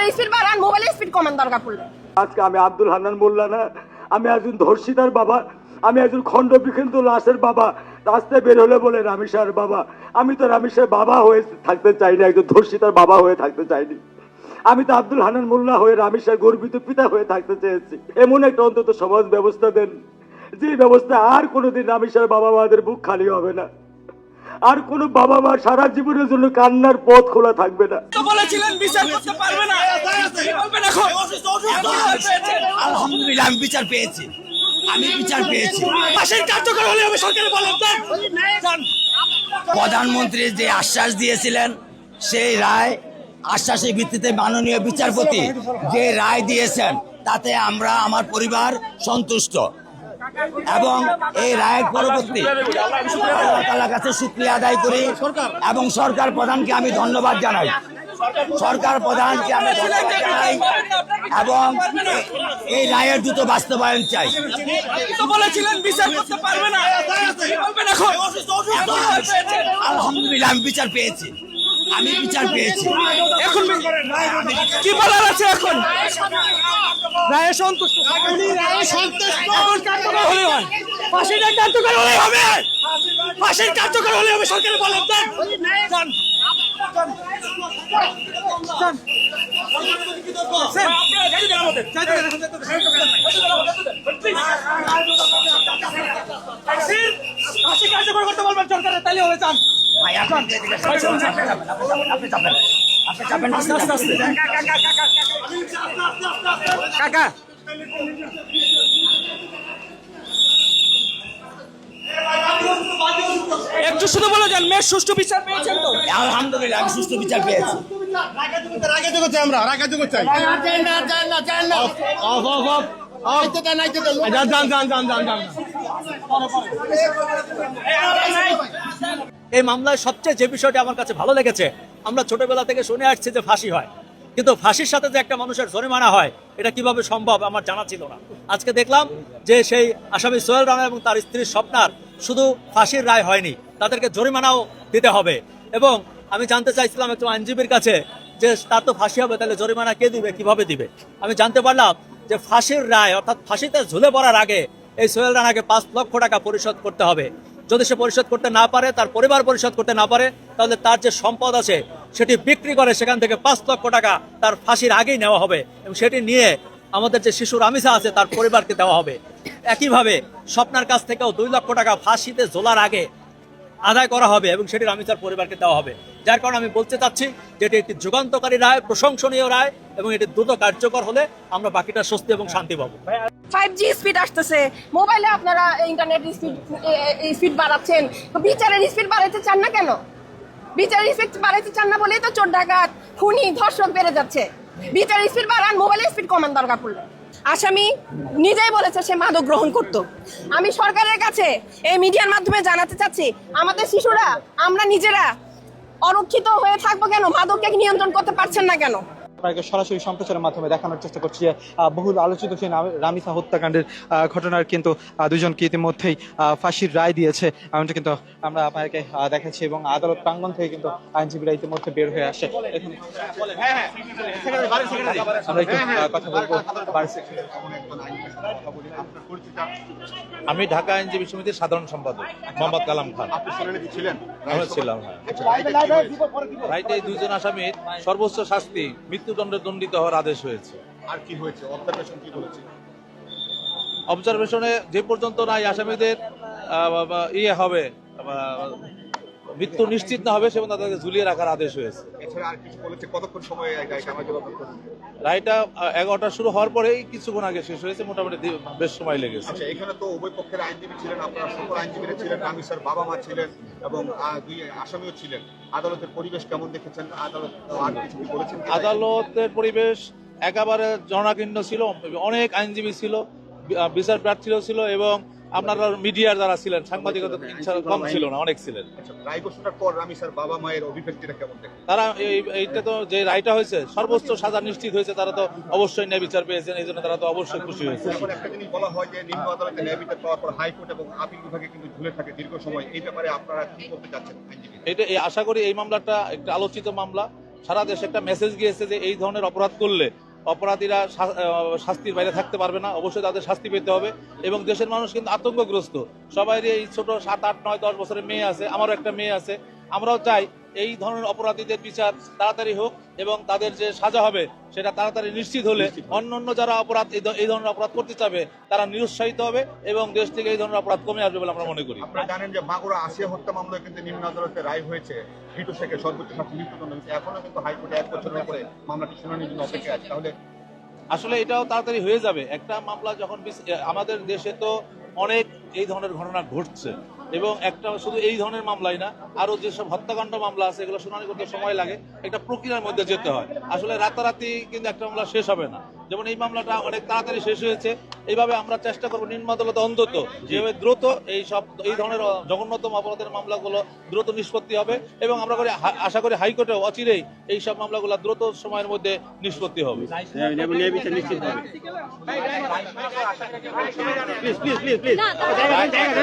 বিচারের স্পিড বাড়ান, মোবাইলের স্পিড কমান দরকার পড়লে। আজকে আমি আব্দুল হান্নান মোল্লা না, আমি একজন ধর্ষিতার বাবা, আমি একজন খণ্ড বিখণ্ড লাশের বাবা। রাস্তায় বের হলে বলে রামিসার বাবা। আমি তো রামিসার বাবা হয়ে থাকতে চাইনি, একজন ধর্ষিতার বাবা হয়ে থাকতে চাইনি। আমি তো আব্দুল হান্নান মোল্লা হয়ে রামিসার গর্বিত পিতা হয়ে থাকতে চেয়েছি। এমন একটা অন্তত সমাজ ব্যবস্থা দেন, যে ব্যবস্থা আর কোনোদিন রামিসার বাবা মাদের বুক খালি হবে না, আর কোন বাবা মা সারা জীবনের জন্য কান্নার পথ খোলা থাকবে না। বলেছিলেন বিচার করতে পারবে না, আলহামদুলিল্লাহ আমি বিচার পেয়েছি, আমি বিচার পেয়েছি। ফাঁসির কার্যকর হলে হবে সরকারের বলেন। প্রধানমন্ত্রী যে আশ্বাস দিয়েছিলেন সেই রায় আশ্বাসের ভিত্তিতে মাননীয় বিচারপতি যে রায় দিয়েছেন তাতে আমরা আমার পরিবার সন্তুষ্ট এবং এই রায়ের পরবর্তী আল্লাহ তাআলার কাছে শুকরিয়া আদায় করি এবং সরকার প্রধানকে আমি ধন্যবাদ জানাই, সরকার প্রধানকে আমি ধন্যবাদ জানাই এবং এই রায়ের দ্রুত বাস্তবায়ন চাই। বলেছিলেন বিচার করতে পারবে না, আলহামদুলিল্লাহ আমি বিচার পেয়েছি, আমি বিচার পেয়েছি। এখন কি বলার আছে? এখন রায়ে সন্তুষ্ট, এখন কার্যকর হলে হয়, ফাঁসিটা কার্যকর হলে হবে, ফাঁসির কার্যকর হলে হবে সরকারের বলেন। ফাঁসি কার্যকর করতে বলবেন সরকারের, তাইলে হবে। চান ভাই আপনি যাবেন, আপনি যাবেন আস্তে আস্তে। কাকা একটু শুধু বলে যান, মেয়ের সুষ্ঠু বিচার পেয়েছেন তো? আলহামদুলিল্লাহ আমি সুষ্ঠু বিচার পেয়েছি। এই মামলায় সবচেয়ে যে বিষয়টি আমার কাছে ভালো লেগেছে, আমরা ছোটবেলা থেকে শুনে আসছি যে ফাঁসি হয়, কিন্তু ফাঁসির সাথে যে একটা মানুষের জরিমানা হয় এটা কিভাবে সম্ভব আমার জানা ছিল না। আজকে দেখলাম যে সেই আসামি সোহেল রানা এবং তার স্ত্রী স্বপ্নার শুধু ফাঁসির রায় হয়নি, তাদেরকে জরিমানাও দিতে হবে। এবং আমি জানতে চাইছিলাম একজন আইনজীবীর কাছে যে তার তো ফাঁসি হবে, তাহলে জরিমানা কে দিবে, কিভাবে দিবে? আমি জানতে পারলাম যে ফাঁসির রায় অর্থাৎ ফাঁসিতে ঝুলে পড়ার আগে এই সোহেল রানাকে 5 লক্ষ টাকা পরিশোধ করতে হবে। যদি সে পরিশোধ করতে না পারে, তার পরিবার পরিশোধ করতে না পারে, তাহলে তার যে সম্পদ আছে সেটি বিক্রি করে সেখান থেকে 5 লক্ষ টাকা তার ফাঁসির আগেই নেওয়া হবে এবং সেটি নিয়ে আমাদের যে শিশু রামিসা আছে তার পরিবারকে দেওয়া হবে। একইভাবে স্বপ্নার কাছ থেকেও 2 লক্ষ টাকা ফাঁসিতে ঝোলার আগে আদায় করা হবে এবং সেটি রামিসার পরিবারকে দেওয়া হবে। যার কারণে আমি বলতে চাচ্ছি যে এটি একটি যুগান্তকারী রায়, প্রশংসনীয় রায় এবং এটি দ্রুত কার্যকর হলে আমরা বাকিটা স্বস্তি এবং শান্তি পাবো। 5G স্পিড আসতেছে, মোবাইলে আপনারা ইন্টারনেট স্পিড বাড়াচ্ছেন, তো বিচারের স্পিড বাড়াইতে চান না কেন? বিচারের স্পিড বাড়াইতে চান না বলেই তো চোর ডাকাত, খুনি, ধর্ষক বেড়ে যাচ্ছে। বিচারের স্পিড বাড়ান, মোবাইলের স্পিড কমান দরকার পড়লে। আসামি নিজেই বলেছে সে মাদক গ্রহণ করত। আমি সরকারের কাছে এই মিডিয়ার মাধ্যমে জানাতে চাচ্ছি, আমাদের শিশুরা, আমরা নিজেরা অরক্ষিত হয়ে থাকবো কেন? মাদককে নিয়ন্ত্রণ করতে পারছেন না কেন? সরাসরি সম্প্রচারের মাধ্যমে দেখানোর চেষ্টা করছি যে বহুল আলোচিত সেই রামিসা হত্যাকাণ্ডের ঘটনার কিন্তু দুজনকে ইতিমধ্যেই ফাঁসির রায় দিয়েছে, এমনটা কিন্তু আমরা আপনাকে দেখাচ্ছি এবং আদালত প্রাঙ্গণ থেকে কিন্তু আইনজীবীরা ইতিমধ্যে বের হয়ে আসে। আমরা একটু কথা বলবো। আমি ঢাকা আইনজীবী সমিতির সাধারণ সম্পাদক মোহাম্মদ কালাম খান। আমরা ছিলাম। রাইটে এই 2 জন আসামির সর্বোচ্চ শাস্তি মৃত্যুদণ্ডে দণ্ডিত হওয়ার আদেশ হয়েছে। আর কি হয়েছে? অবজারভেশন কি বলেছে? অবজারভেশনে যে পর্যন্ত না এই আসামিদের হবে মৃত্যু নিশ্চিত না হবে সে পর্যন্ত তাদেরকে ঝুলিয়ে রাখার আদেশ হয়েছে। এছাড়া আর কিছু বলেছে? কতক্ষণ সময় রায়টা 11টা শুরু হওয়ার পরেই কিছুক্ষণ আগে শেষ হয়েছে, মোটামুটি বেশ সময় লেগেছে। আচ্ছা, এখানে তো উভয় পক্ষের আইনজীবী ছিলেন, আপনারা সকল আইনজীবীরা ছিলেন, রামিসার বাবা মা ছিলেন এবং 2 আসামিও ছিলেন। আদালতের পরিবেশ কেমন দেখেছেন? আদালত আর কিছু কি বলেছেন? আদালতের পরিবেশ একেবারে জনাকীর্ণ ছিল, অনেক আইনজীবী ছিল, বিচার প্রার্থীও ছিল এবং আপনারা মিডিয়ার যারা ছিলেন, সাংবাদিকতা কম ছিল না, অনেক ছিলেন। রায় ঘোষণার পর রামিসার বাবা মায়ের অভিব্যক্তিটা কেমন দেখেন? তারা এইটা তো যে রায়টা হয়েছে সর্বোচ্চ সাজা নিশ্চিত হয়েছে, তারা তো অবশ্যই ন্যায় বিচার পেয়েছেন, এই জন্য তারা তো অবশ্যই খুশি হয়েছে। এখন একটা জিনিস বলা হয় যে নিম্ন আদালতে ন্যায় বিচার পাওয়ার পর হাইকোর্ট এবং আপিল বিভাগে কিন্তু ঝুলে থাকে দীর্ঘ সময়। এই ব্যাপারে আপনারা কি করতে চাচ্ছেন আইনজীবী? এটা আশা করি এই মামলাটা একটা আলোচিত মামলা, সারা দেশে একটা মেসেজ গিয়েছে যে এই ধরনের অপরাধ করলে অপরাধীরা শাস্তির বাইরে থাকতে পারবে না, অবশ্যই তাদের শাস্তি পেতে হবে। এবং দেশের মানুষ কিন্তু আতঙ্কগ্রস্ত, সবারই এই ছোট 7, 8, 9, 10 বছরের মেয়ে আছে, আমারও একটা মেয়ে আছে। আমরাও চাই এই ধরনের অপরাধীদের বিচার তাড়াতাড়ি হোক এবং তাদের যে সাজা হবে সেটা তাড়াতাড়ি নিশ্চিত হলে অন্য যারা অপরাধ এই ধরনের অপরাধ করতে চাবে তারা নিরুৎসাহিত হবে এবং দেশ থেকে এই ধরনের অপরাধ কমে আসবে বলে আমরা মনে করি। আপনারা জানেন যে মাগুরা আসিয়া হত্যা মামলায় কিন্তু নিম্ন আদালতে রায় হয়েছে, ভিটু শেখের সর্বোচ্চ শাস্তি মৃত্যুদণ্ড হয়েছে। এখনো কিন্তু হাইকোর্টে 1 বছরের উপরে মামলাটি শুনানির জন্য অপেক্ষায় আছে। তাহলে আসলে এটাও তাড়াতাড়ি হয়ে যাবে। একটা মামলা যখন আমাদের দেশে তো অনেক এই ধরনের ঘটনা ঘটছে এবং একটা শুধু এই ধরনের মামলাই না, আরো যেসব হত্যাকাণ্ড মামলা আছে এগুলো শুনানি করতে সময় লাগে, একটা প্রক্রিয়ার মধ্যে যেতে হয়। আসলে রাতারাতি কিন্তু একটা মামলা শেষ হবে না। যেমন এই মামলাটা অনেক তাড়াতাড়ি শেষ হয়েছে, এইভাবে আমরা চেষ্টা করবো নিম্ন আদালতে অন্তত যেভাবে দ্রুত এই ধরনের জঘন্যতম অপরাধের মামলাগুলো দ্রুত নিষ্পত্তি হবে এবং আমরা আশা করি হাইকোর্টেও অচিরেই এই সব মামলাগুলো দ্রুত সময়ের মধ্যে নিষ্পত্তি হবে।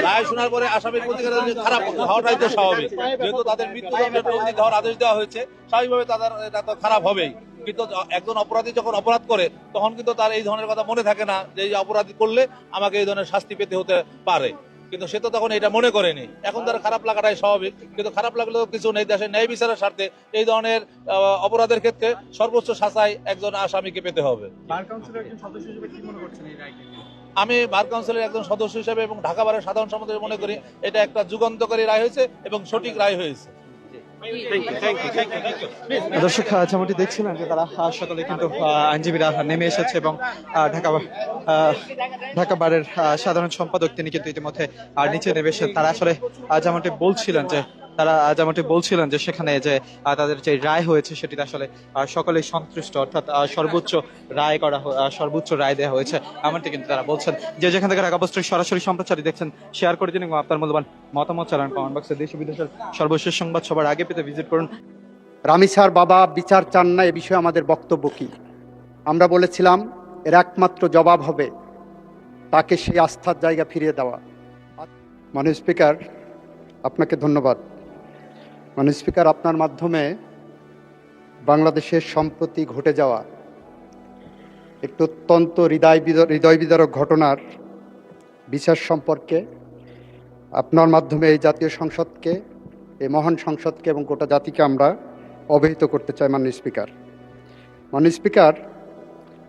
রায় শোনার পরে আসামির প্রতি খারাপ হওয়াটাই তো স্বাভাবিক, যেহেতু তাদের মৃত্যুদণ্ডের প্রতি দেওয়ার আদেশ দেওয়া হয়েছে, স্বাভাবিকভাবে তাদের এটা তো খারাপ হবেই। কিন্তু একজন অপরাধী যখন অপরাধ করে তখন কিন্তু তার এই ধরনের কথা মনে থাকে না যে এই অপরাধী করলে আমাকে এই ধরনের শাস্তি পেতে হতে পারে, কিন্তু সে তো তখন এটা মনে করেনি। এখন তার খারাপ লাগাটাই স্বাভাবিক, কিন্তু খারাপ লাগলেও কিছু নেই। দেশের ন্যায় বিচারের স্বার্থে এই ধরনের অপরাধের ক্ষেত্রে সর্বোচ্চ শাস্তি একজন আসামিকে পেতে হবে। আমি বার কাউন্সিলের একজন সদস্য হিসেবে এবং ঢাকা বারের সাধারণ সম্পাদক মনে করি এটা একটা যুগান্তকারী রায় হয়েছে এবং সঠিক রায় হয়েছে। দর্শক যেমনটি দেখছিলেন যে তারা সকালে কিন্তু আইনজীবীরা নেমে এসেছে এবং ঢাকা বারের সাধারণ সম্পাদক তিনি কিন্তু ইতিমধ্যে নিচে নেমে এসেছেন। তারা আসলে যেমনটি বলছিলেন যে সেখানে যে তাদের যে রায় হয়েছে সেটিতে আসলে সকলেই সন্তুষ্ট, অর্থাৎ সর্বোচ্চ রায় দেওয়া হয়েছে এমনটি কিন্তু তারা বলছেন। যে যেখান থেকে ঢাকা পোস্টের সরাসরি সম্প্রচারই দেখছেন শেয়ার করে দিন এবং আপনার মূল্যবান মতামত জানান কমেন্ট বক্সে। দেশ বিদেশের সর্বশেষ সংবাদ সবার আগে পেতে ভিজিট করুন। রামিসার বাবা বিচার চান না, এ বিষয়ে আমাদের বক্তব্য কি? আমরা বলেছিলাম এর একমাত্র জবাব হবে তাকে সেই আস্থার জায়গা ফিরিয়ে দেওয়া। মাননীয় স্পিকার, আপনাকে ধন্যবাদ। মাননীয় স্পিকার, আপনার মাধ্যমে বাংলাদেশের সম্প্রতি ঘটে যাওয়া একটি অত্যন্ত হৃদয় বিদারক ঘটনার বিচার সম্পর্কে আপনার মাধ্যমে এই জাতীয় সংসদকে, এই মহান সংসদকে এবং গোটা জাতিকে আমরা অবহিত করতে চাই। মাননীয় স্পিকার,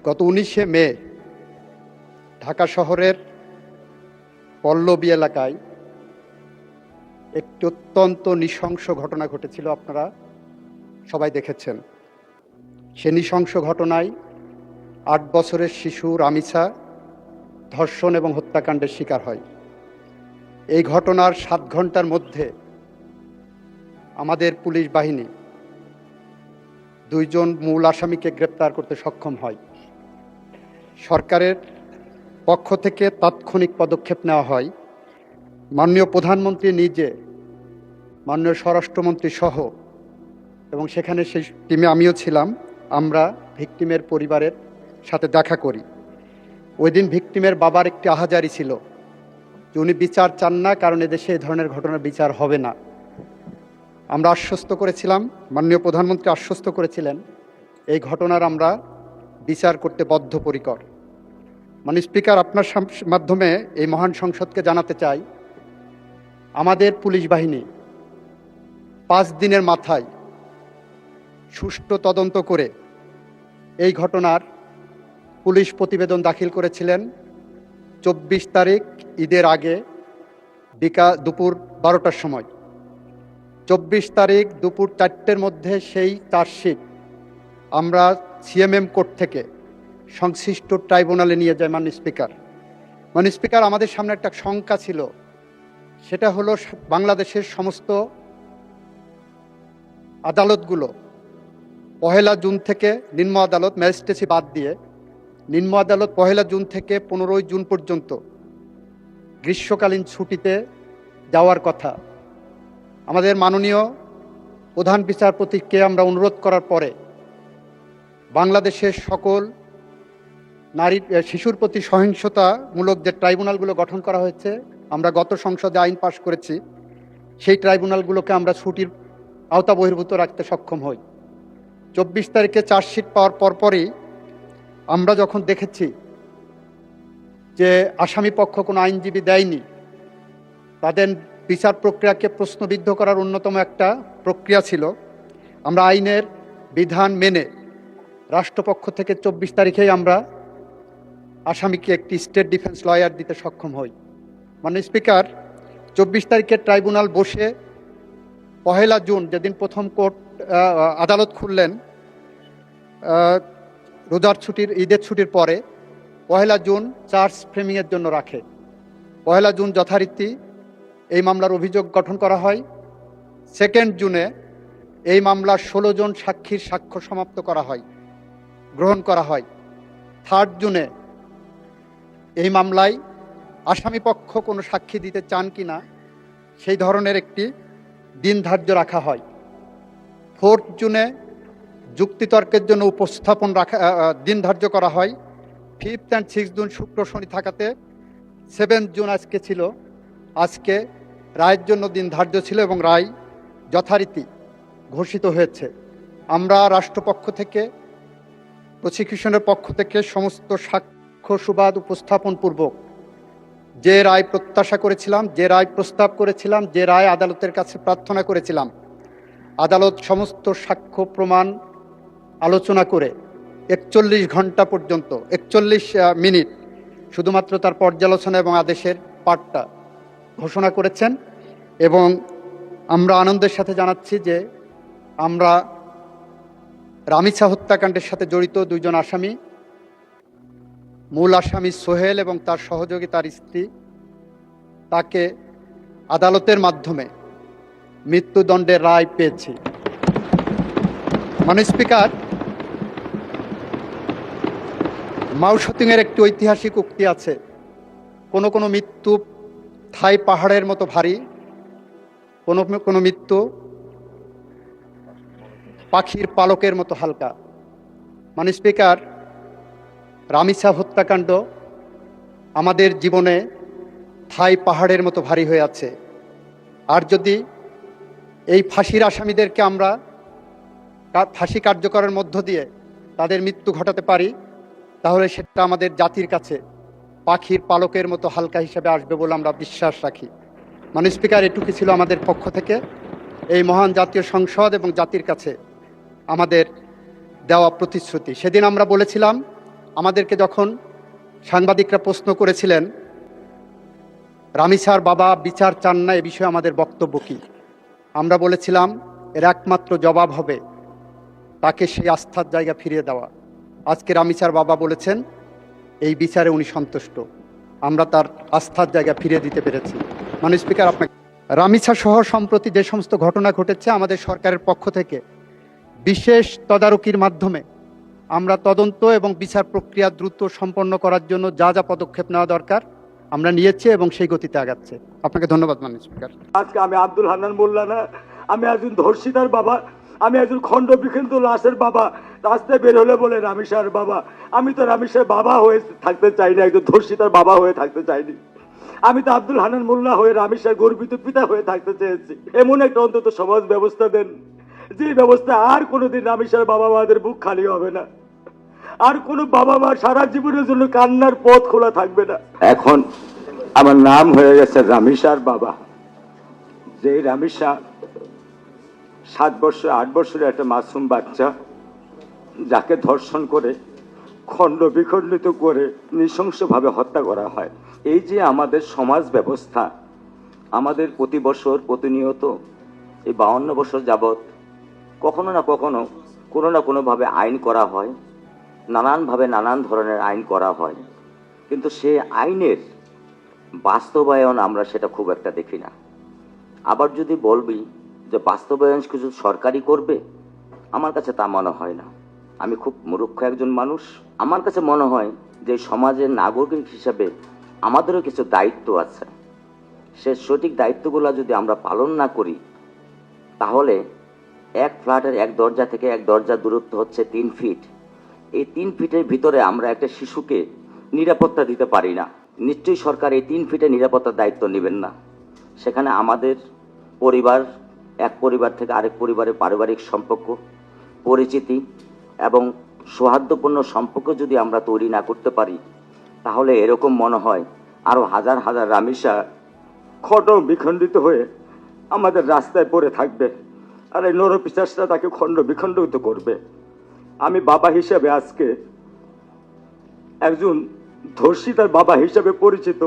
গত 19শে মে ঢাকা শহরের পল্লবী এলাকায় একটি অত্যন্ত নৃশংস ঘটনা ঘটেছিল, আপনারা সবাই দেখেছেন। সে নৃশংস ঘটনায় 8 বছরের শিশু রামিসা ধর্ষণ এবং হত্যাকাণ্ডের শিকার হয়। এই ঘটনার 7 ঘন্টার মধ্যে আমাদের পুলিশ বাহিনী 2 জন মূল আসামিকে গ্রেপ্তার করতে সক্ষম হয়। সরকারের পক্ষ থেকে তাৎক্ষণিক পদক্ষেপ নেওয়া হয়। মাননীয় প্রধানমন্ত্রী নিজে, মাননীয় স্বরাষ্ট্রমন্ত্রী সহ, এবং সেখানে সেই টিমে আমিও ছিলাম, আমরা ভিকটিমের পরিবারের সাথে দেখা করি। ওই দিন ভিকটিমের বাবার একটি আহাজারি ছিল যে উনি বিচার চান না, কারণ এদেশে এই ধরনের ঘটনার বিচার হবে না। আমরা আশ্বস্ত করেছিলাম, মাননীয় প্রধানমন্ত্রী আশ্বস্ত করেছিলেন এই ঘটনার আমরা বিচার করতে বদ্ধপরিকর। মাননীয় স্পিকার, আপনার মাধ্যমে এই মহান সংসদকে জানাতে চাই, আমাদের পুলিশ বাহিনী 5 দিনের মাথায় সুষ্ঠু তদন্ত করে এই ঘটনার পুলিশ প্রতিবেদন দাখিল করেছিলেন 24 তারিখ ঈদের আগে দুপুর 12টার সময়। 24 তারিখ দুপুর 4টের মধ্যে সেই চার্জশিট আমরা সিএমএম কোর্ট থেকে সংশ্লিষ্ট ট্রাইব্যুনালে নিয়ে যায়। মাননীয় স্পিকার, আমাদের সামনে একটা শঙ্কা ছিল, সেটা হলো বাংলাদেশের সমস্ত আদালতগুলো 1 জুন থেকে নিম্ন আদালত, ম্যাজিস্ট্রেসি বাদ দিয়ে নিম্ন আদালত 1 জুন থেকে 15 জুন পর্যন্ত গ্রীষ্মকালীন ছুটিতে যাওয়ার কথা। আমাদের মাননীয় প্রধান বিচারপতিকে আমরা অনুরোধ করার পরে বাংলাদেশের সকল শিশুর প্রতি সহিংসতামূলক যে ট্রাইব্যুনালগুলো গঠন করা হয়েছে, আমরা গত সংসদে আইন পাশ করেছি, সেই ট্রাইব্যুনালগুলোকে আমরা ছুটির আওতা বহির্ভূত রাখতে সক্ষম হই। 24 তারিখে চার্জশিট পাওয়ার পরপরই আমরা যখন দেখেছি যে আসামি পক্ষ কোনো আইনজীবী দেয়নি, তাদের বিচার প্রক্রিয়াকে প্রশ্নবিদ্ধ করার অন্যতম একটা প্রক্রিয়া ছিল, আমরা আইনের বিধান মেনে রাষ্ট্রপক্ষ থেকে 24 তারিখেই আমরা আসামিকে একটি স্টেট ডিফেন্স লয়ার দিতে সক্ষম হই। মাননীয় স্পিকার, 24 তারিখে ট্রাইব্যুনাল বসে 1 জুন যেদিন প্রথম আদালত খুললেন, রোজার ছুটির ঈদের ছুটির পরে 1 জুন চার্জ ফ্রেমিংয়ের জন্য রাখে। 1 জুন যথারীতি এই মামলার অভিযোগ গঠন করা হয়। 2 জুনে এই মামলার 16 জন সাক্ষীর সাক্ষ্য সমাপ্ত করা হয়, গ্রহণ করা হয়। 3 জুনে এই মামলায় আসামিপক্ষ কোনো সাক্ষী দিতে চান কিনা সেই ধরনের একটি দিন ধার্য রাখা হয়। 4 জুনে যুক্তিতর্কের জন্য উপস্থাপন দিন ধার্য করা হয়। 5 and 6 জুন শুক্র শনি থাকাতে 7 জুন আজকে ছিল। আজকে রায়ের জন্য দিন ধার্য ছিল এবং রায় যথারীতি ঘোষিত হয়েছে। আমরা রাষ্ট্রপক্ষ থেকে, প্রসিকিউশনের পক্ষ থেকে সমস্ত সাক্ষ্য সুবাদ উপস্থাপন পূর্বক যে রায় প্রত্যাশা করেছিলাম, যে রায় প্রস্তাব করেছিলাম, যে রায় আদালতের কাছে প্রার্থনা করেছিলাম, আদালত সমস্ত সাক্ষ্য প্রমাণ আলোচনা করে 41 ঘন্টা পর্যন্ত 41 মিনিট শুধুমাত্র তার পর্যালোচনা এবং আদেশের পাঠটা ঘোষণা করেছেন। এবং আমরা আনন্দের সাথে জানাচ্ছি যে আমরা রামিসা হত্যাকাণ্ডের সাথে জড়িত 2 জন আসামি, মূল আসামি সোহেল এবং তার সহযোগী তার স্ত্রী, তাকে আদালতের মাধ্যমে মৃত্যুদণ্ডের রায় পেয়েছি। মাননীয় স্পিকার, মাও সেতুংয়ের একটি ঐতিহাসিক উক্তি আছে, কোনো কোনো মৃত্যু থাই পাহাড়ের মতো ভারী, কোনো কোনো মৃত্যু পাখির পালকের মতো হালকা। মাননীয় স্পিকার, রামিসা হত্যাকাণ্ড আমাদের জীবনে থাই পাহাড়ের মতো ভারী হয়ে আছে। আর যদি এই ফাঁসির আসামিদেরকে আমরা ফাঁসি কার্যকরের মধ্য দিয়ে তাদের মৃত্যু ঘটাতে পারি, তাহলে সেটা আমাদের জাতির কাছে পাখির পালকের মতো হালকা হিসেবে আসবে বলে আমরা বিশ্বাস রাখি। মাননীয় স্পিকার, এটুকু ছিল আমাদের পক্ষ থেকে এই মহান জাতীয় সংসদ এবং জাতির কাছে আমাদের দেওয়া প্রতিশ্রুতি। সেদিন আমরা বলেছিলাম, আমাদেরকে যখন সাংবাদিকরা প্রশ্ন করেছিলেন রামিসার বাবা বিচার চান না, এ বিষয়ে আমাদের বক্তব্য কী, আমরা বলেছিলাম এর একমাত্র জবাব হবে তাকে সেই আস্থার জায়গা ফিরিয়ে দেওয়া। আজকে রামিসার বাবা বলেছেন এই বিচারে উনি সন্তুষ্ট, আমরা তার আস্থার জায়গা ফিরিয়ে দিতে পেরেছি। মাননীয় স্পিকার, আপনাকে রামিসা সহ সম্প্রতি যে সমস্ত ঘটনা ঘটেছে, আমাদের সরকারের পক্ষ থেকে বিশেষ তদারকির মাধ্যমে আমরা তদন্ত এবং বিচার প্রক্রিয়া দ্রুত সম্পন্ন করার জন্য যা যা পদক্ষেপ নেওয়া দরকার আমরা নিয়েছি এবং সেই গতিতে আগাচ্ছে। আপনাকে ধন্যবাদ মাননীয় স্পিকার। আজকে আমি আব্দুল হান্নান মোল্লা না, আমি একজন ধর্ষিতার বাবা, আমি একজন খণ্ড বিখণ্ড লাশের বাবা। রাস্তায় বের হলে বলে রামিসার বাবা। আমি তো রামিসার বাবা হয়ে থাকতে চাই না, একজন ধর্ষিতার বাবা হয়ে থাকতে চাইনি। আমি তো আব্দুল হান্নান মোল্লা হয়ে রামিসার গর্বিত পিতা হয়ে থাকতে চেয়েছি। এমন একটা অন্তত সমাজ ব্যবস্থা দেন, যে ব্যবস্থা আর কোনোদিন রামিসার বাবা মাদের বুক খালি হবে না, আর কোনো বাবা মা সারা জীবনের জন্য কান্নার পথ খোলা থাকবে না। এখন আমার নাম হয়ে গেছে রামিসার বাবা। যে রামিসা 7 বছর 8 বছরের একটা মাসুম বাচ্চা, যাকে ধর্ষণ করে খণ্ড বিখণ্ডিত করে নৃশংসভাবে হত্যা করা হয়। এই যে আমাদের সমাজ ব্যবস্থা, আমাদের প্রতি বছর প্রতিনিয়ত এই 52 বছর যাবৎ কখনো না কখনো কোনো না কোনোভাবে আইন করা হয়, নানানভাবে নানান ধরনের আইন করা হয়, কিন্তু সে আইনের বাস্তবায়ন আমরা সেটা খুব একটা দেখি না। আবার যদি বলবি যে বাস্তবায়ন কিছু সরকারি করবে, আমার কাছে তা মনে হয় না। আমি খুব মূর্খ একজন মানুষ, আমার কাছে মনে হয় যে সমাজের নাগরিক হিসাবে আমাদেরও কিছু দায়িত্ব আছে। সে সঠিক দায়িত্বগুলো যদি আমরা পালন না করি, তাহলে এক ফ্ল্যাটের এক দরজা থেকে এক দরজার দূরত্ব হচ্ছে 3 ফিট। এই 3 ফিটের ভিতরে আমরা একটা শিশুকে নিরাপত্তা দিতে পারি না। নিশ্চয়ই সরকার এই 3 ফিটের নিরাপত্তার দায়িত্ব নেবেন না। সেখানে আমাদের পরিবার, এক পরিবার থেকে আরেক পরিবারের পারিবারিক সম্পর্ক, পরিচিতি এবং সৌহার্দ্যপূর্ণ সম্পর্ক যদি আমরা তৈরি না করতে পারি, তাহলে এরকম মনে হয় আরও হাজার হাজার রামিসা খণ্ড বিখণ্ডিত হয়ে আমাদের রাস্তায় পড়ে থাকবে, আর এই নরপিশাচরা তাকে খণ্ড বিখণ্ডিত করবে। আমি বাবা হিসেবে আজকে একজন ধর্ষিতার বাবা হিসেবে পরিচিত।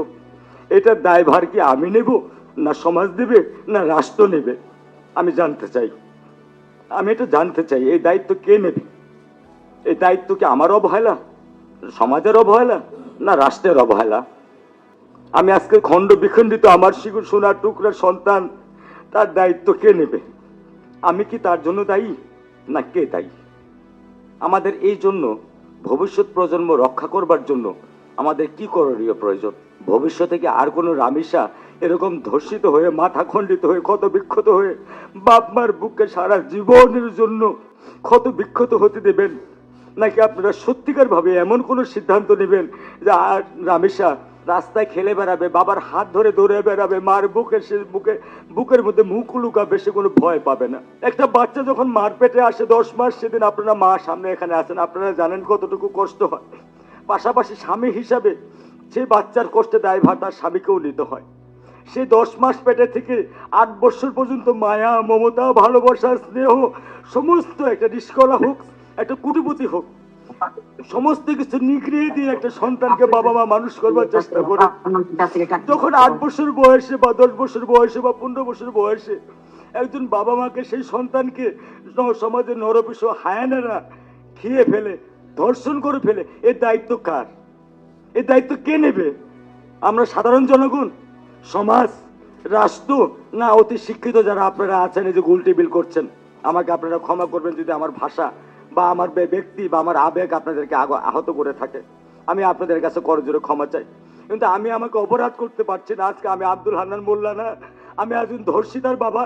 এটার দায়ভার কি আমি নেব, না সমাজ নেবে, না রাষ্ট্র নেবে? আমি জানতে চাই, আমি এটা জানতে চাই, এই দায়িত্ব কে নেবে? এই দায়িত্ব কি আমার অবহেলা, সমাজের অবহেলা, না রাষ্ট্রের অবহেলা? আমি আজকে খণ্ড বিখণ্ডিত আমার সোনার টুকরার সন্তান, তার দায়িত্ব কে নেবে? আমি কি তার জন্য দায়ী, না কে দায়ী? আমাদের এই জন্য ভবিষ্যৎ প্রজন্ম রক্ষা করবার জন্য আমাদের কি করণীয় প্রয়োজন? ভবিষ্যতে কি আর কোনো রামিসা এরকম ধর্ষিত হয়ে, মাথা খণ্ডিত হয়ে, ক্ষত বিক্ষত হয়ে বাপ মার বুকে সারা জীবনের জন্য ক্ষত বিক্ষত হতে দেবেন? নাকি আপনারা সত্যিকার ভাবে এমন কোনো সিদ্ধান্ত নেবেন যে আর রামিসা রাস্তায় খেলে বেড়াবে, বাবার হাত ধরে দৌড়ে বেড়াবে, মার বুকের মধ্যে মুখ লুকাবে, সে কোনো ভয় পাবে না? একটা বাচ্চা যখন মার পেটে আসে 10 মাস, সেদিন আপনারা মা সামনে এখানে আছেন, আপনারা জানেন কতটুকু কষ্ট হয়। পাশাপাশি স্বামী হিসাবে সেই বাচ্চার কষ্টে দায়ভার তার স্বামীকেও নিতে হয়। সে 10 মাস পেটে থেকে 8 বছর পর্যন্ত মায়া, মমতা, ভালোবাসা, স্নেহ সমস্ত, একটা নিষ্কলা হোক, একটা কুটিপতি হোক, সমস্ত কিছু নিগড়িয়ে দিয়ে একটা সন্তানকে বাবা মা মানুষ করবার চেষ্টা করে। যখন 8 বছর বয়সে বা 10 বছর বয়সে বা 15 বছর বয়সে একজন বাবা মাকে, সেই সন্তানকে সমাজের নরপিশ হায়ানারা খেয়ে ফেলে, ধর্ষণ করে ফেলে, এর দায়িত্ব কার? এর দায়িত্ব কে নেবে? আমরা সাধারণ জনগণ, সমাজ, রাষ্ট্র, না অতি শিক্ষিত যারা আপনারা আছেন এই যে গোলটেবিল করছেন? আমাকে আপনারা ক্ষমা করবেন যদি আমার ভাষা বা আমার ব্যক্তি বা আমার আবেগ আপনাদেরকে আহত করে থাকে। আমি আপনাদের কাছে করজোরে ক্ষমা চাই, কিন্তু আমি আমাকে অপরাধ করতে পারছি না। আজকে আমি আব্দুল হান্নান মোল্লা না, আমি একজন ধর্ষিতার বাবা,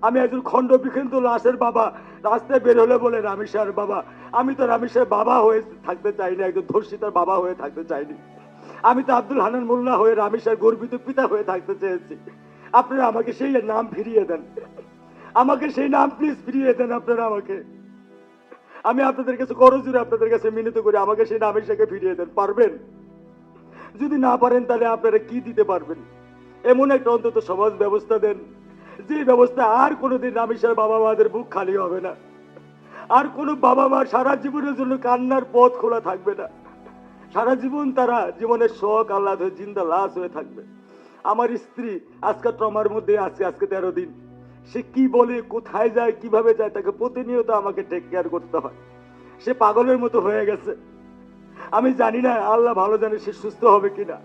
আমি একজন খণ্ড বিখণ্ডিত লাশের বাবা। রাস্তায় বের হলে বলে রামিসার বাবা। আমি তো রামিসার বাবা হয়ে থাকতে চাইনি, একজন ধর্ষিতার বাবা হয়ে থাকতে চাইনি। আমি তো আব্দুল হান্নান মোল্লা হয়ে রামিসার গর্বিত পিতা হয়ে থাকতে চেয়েছি। আপনারা আমাকে সেই নাম ফিরিয়ে দেন, আমাকে সেই নাম প্লিজ ফিরিয়ে দেন আপনারা আমাকে। আমি আপনাদের কাছে করজোরে আপনাদের কাছে মিনতি করি, আমাকে সেই নামিসাকে ফিরিয়ে দেন। পারবেন? যদি না পারেন তাহলে আপনারা কি দিতে পারবেন? এমন একটা অন্তত সমাজ ব্যবস্থা দেন, যে ব্যবস্থা আর কোনোদিন রামিসার বাবা মাদের বুক খালি হবে না, আর কোনো বাবা মা সারা জীবনের জন্য কান্নার পথ খোলা থাকবে না। সারা জীবন তারা জীবনের শখ আহ্লাদ হয়ে জিন্দা লাশ হয়ে থাকবে। আমার স্ত্রী আজকে ট্রমার মধ্যে আছে, আজকে 13 দিন। সে কি বলে, কোথায় যায়, কিভাবে যায়, তাকে প্রতিনিয়ত আমাকে টেক কেয়ার করতে হয়। সে পাগলের মতো হয়ে গেছে। আমি জানি না, আল্লাহ ভালো জানে সে সুস্থ হবে কিনা।